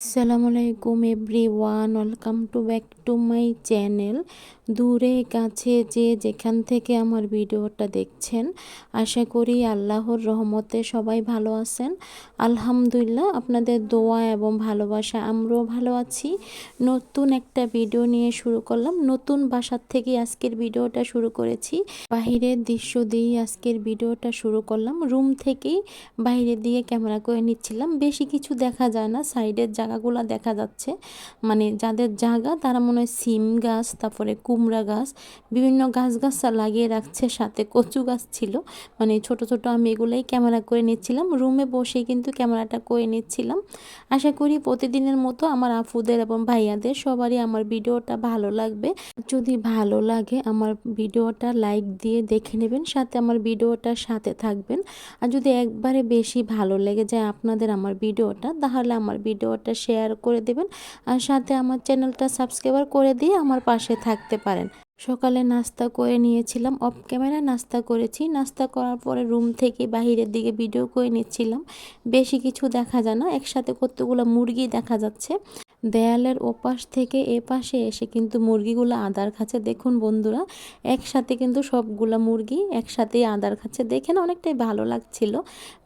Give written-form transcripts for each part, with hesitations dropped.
আসসালামু আলাইকুম everyone, welcome to back to my channel. দূরে কাছে যে যেখান থেকে আমার ভিডিওটা দেখছেন, আশা করি আল্লাহর রহমতে সবাই ভালো আছেন। আলহামদুলিল্লাহ, আপনাদের দোয়া এবং ভালোবাসা আমরাও ভালো আছি। নতুন একটা ভিডিও নিয়ে শুরু করলাম। নতুন বাসার থেকে আজকের ভিডিওটা শুরু করেছি। বাহিরের দৃশ্য দিয়েই আজকের ভিডিওটা শুরু করলাম। রুম থেকেই বাইরের দিকে ক্যামেরা করে নিচ্ছিলাম। বেশি কিছু দেখা যায় না, সাইডের জায়গাগুলো দেখা যাচ্ছে। মানে যাদের জায়গা তারা মনে হয় সিম গাছ, তারপরে কুমড়া গাছ, বিভিন্ন গাছগাছরা লাগিয়ে রাখছে। সাথে কচু গাছ ছিল, মানে ছোট ছোট। আমি এগুলোই ক্যামেরা করে নিচ্ছিলাম। রুমে বসে কিন্তু ক্যামেরাটা করে নিচ্ছিলাম। আশা করি প্রতিদিনের মতো আমার আপুদের এবং ভাইয়াদের সবারই আমার ভিডিওটা ভালো লাগবে। যদি ভালো লাগে আমার ভিডিওটা লাইক দিয়ে দেখে নেবেন, সাথে আমার ভিডিওটার সাথে থাকবেন। আর যদি একবারে বেশি ভালো লেগে যায় আপনাদের আমার ভিডিওটা, তাহলে আমার ভিডিওটা শেয়ার করে দেবেন। আর সাথে আমার চ্যানেলটা সাবস্ক্রাইব করে দিয়ে আমার পাশে থাকতে পারেন। সকালে নাস্তা করে নিয়েছিলাম, অফ ক্যামেরা নাস্তা করেছি। নাস্তা করার পরে রুম থেকে বাহিরের দিকে ভিডিও করে নিচ্ছিলাম। বেশি কিছু দেখা যায় না, একসাথে কতগুলো মুরগি দেখা যাচ্ছে। দেয়ালের ওপাশ থেকে এ পাশে এসে কিন্তু মুরগিগুলো আদার খাচ্ছে। দেখুন বন্ধুরা, একসাথে কিন্তু সবগুলা মুরগি একসাথেই আদার খাচ্ছে। দেখে না অনেকটাই ভালো লাগছিল।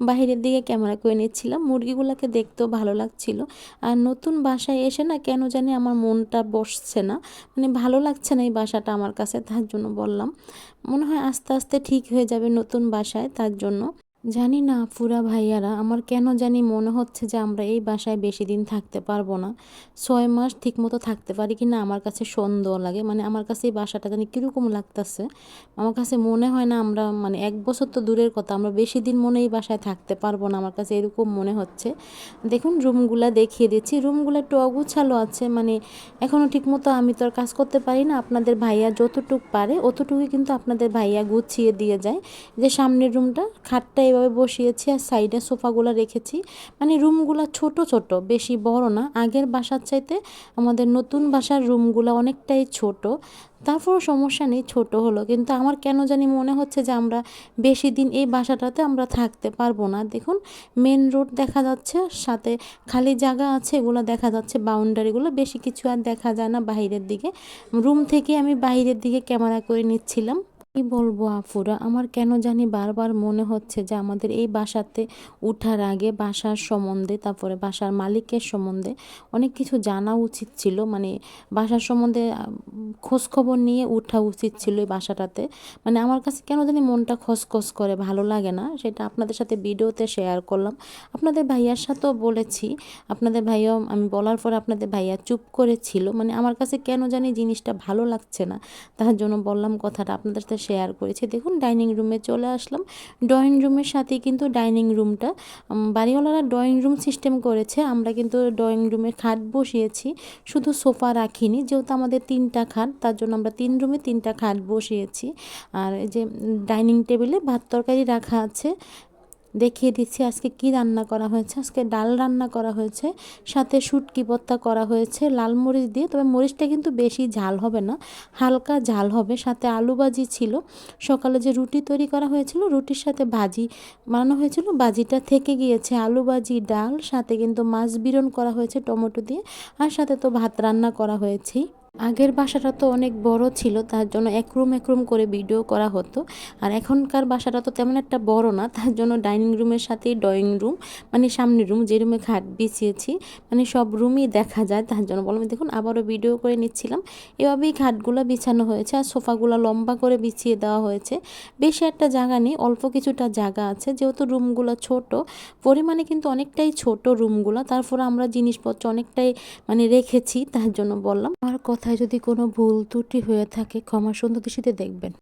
বাহিরের দিকে ক্যামেরা করে নিচ্ছিলাম, মুরগিগুলোকে দেখতেও ভালো লাগছিল। আর নতুন বাসায় এসে না কেন জানি আমার মনটা বসছে না, মানে ভালো লাগছে না এই বাসাটা আমার কাছে। তার জন্য বললাম, মনে হয় আস্তে আস্তে ঠিক হয়ে যাবে নতুন বাসায়। তার জন্য জানি না আপুরা ভাইয়ারা, আমার কেন জানি মনে হচ্ছে যে আমরা এই বাসায় বেশি দিন থাকতে পারবো না। 6 মাস ঠিক মতো থাকতে পারি কি না আমার কাছে সন্দেহ লাগে। মানে আমার কাছে এই বাসাটা জানি কীরকম লাগতেছে। আমার কাছে মনে হয় না আমরা, মানে 1 বছর তো দূরের কথা, আমরা বেশি দিন মনে এই বাসায় থাকতে পারবো না। আমার কাছে এরকম মনে হচ্ছে। দেখুন রুমগুলা দেখিয়ে দিচ্ছি। রুমগুলো একটু অগুছালো আছে, মানে এখনও ঠিক মতো আমি তো আর কাজ করতে পারি না। আপনাদের ভাইয়া যতটুকু পারে অতটুকুই কিন্তু আপনাদের ভাইয়া গুছিয়ে দিয়ে যায়। যে সামনের রুমটা, খাটটা এভাবে বসিয়েছি আর সাইডে সোফাগুলো রেখেছি। মানে রুমগুলো ছোট ছোট, বেশি বড় না। আগের বাসার চাইতে আমাদের নতুন বাসার রুমগুলো অনেকটাই ছোট। তারপরও সমস্যা নেই, ছোট হলো। কিন্তু আমার কেন জানি মনে হচ্ছে যে আমরা বেশি দিন এই বাসাটাতে আমরা থাকতে পারবো না। দেখুন মেন রোড দেখা যাচ্ছে, সাথে খালি জায়গা আছে, এগুলো দেখা যাচ্ছে বাউন্ডারিগুলো। বেশি কিছু আর দেখা যায় না বাহিরের দিকে। রুম থেকে আমি বাহিরের দিকে ক্যামেরা করে নিচ্ছিলাম। কি বলবো আপুরা, আমার কেন জানি বারবার মনে হচ্ছে যে আমাদের এই বাসাতে উঠার আগে বাসার সম্বন্ধে, তারপরে বাসার মালিকের সম্বন্ধে অনেক কিছু জানা উচিত ছিল। মানে বাসার সম্বন্ধে খোঁজখবর নিয়ে উঠা উচিত ছিল এই বাসাটাতে। মানে আমার কাছে কেন জানি মনটা খসখস করে, ভালো লাগে না। সেটা আপনাদের সাথে ভিডিওতে শেয়ার করলাম। আপনাদের ভাইয়ার সাথেও বলেছি। আপনাদের ভাইয়াও, আমি বলার পর আপনাদের ভাইয়া চুপ করেছিল। মানে আমার কাছে কেন জানি জিনিসটা ভালো লাগছে না, তার জন্য বললাম কথাটা আপনাদের সাথে শেয়ার করেছি। দেখুন ডাইনিং রুমে চলে আসলাম। ড্রয়িং রুমের সাথে কিন্তু ডাইনিং রুমটা, বাড়িওয়ালারা ড্রয়িং রুম সিস্টেম করেছে। আমরা কিন্তু ড্রয়িং রুমে খাট বসিয়েছি, শুধু সোফা রাখিনি। যেহেতু আমাদের 3টা খাট, তার জন্য আমরা 3 রুমে 3টা খাট বসিয়েছি। আর এই যে ডাইনিং টেবিলে ভাত তরকারি রাখা আছে। দেখিয়ে দিচ্ছি আজকে কি রান্না করা হয়েছে। আজকে ডাল রান্না করা হয়েছে, সাথে শুটকি ভর্তা করা হয়েছে লাল মরিচ দিয়ে। তবে মরিচটা কিন্তু বেশি ঝাল হবে না, হালকা ঝাল হবে। সাথে আলু ভাজি ছিল। সকালে যে রুটি তৈরি করা হয়েছিল, রুটির সাথে ভাজি বানানো হয়েছিল, ভাজিটা থেকে গিয়েছে। আলু ভাজি, ডাল, সাথে কিন্তু মাছ বিরন করা হয়েছে টমেটো দিয়ে। আর সাথে তো ভাত রান্না করা হয়েছেই। আগের বাসাটা তো অনেক বড় ছিল, তার জন্য এক রুম করে ভিডিও করা হতো। আর এখনকার বাসাটা তো তেমন একটা বড় না, তার জন্য ডাইনিং রুমের সাথেই ড্রয়িং রুম, মানে সামনের রুম, যে রুমে খাট বিছিয়েছি, মানে সব রুমই দেখা যায়। তার জন্য বললাম, দেখুন আবারও ভিডিও করে নিচ্ছিলাম। এভাবেই খাটগুলো বিছানো হয়েছে আর সোফাগুলো লম্বা করে বিছিয়ে দেওয়া হয়েছে। বেশি একটা জায়গা নেই, অল্প কিছুটা জায়গা আছে। যেহেতু রুমগুলো ছোট, পরিমাণে কিন্তু অনেকটাই ছোট রুমগুলো, তারপরে আমরা জিনিসপত্র অনেকটাই মানে রেখেছি। তার জন্য বললাম, আমার কথায় যদি কোনো ভুল ত্রুটি হয়ে থাকে ক্ষমা সুন্দর দৃষ্টিতে দেখবেন।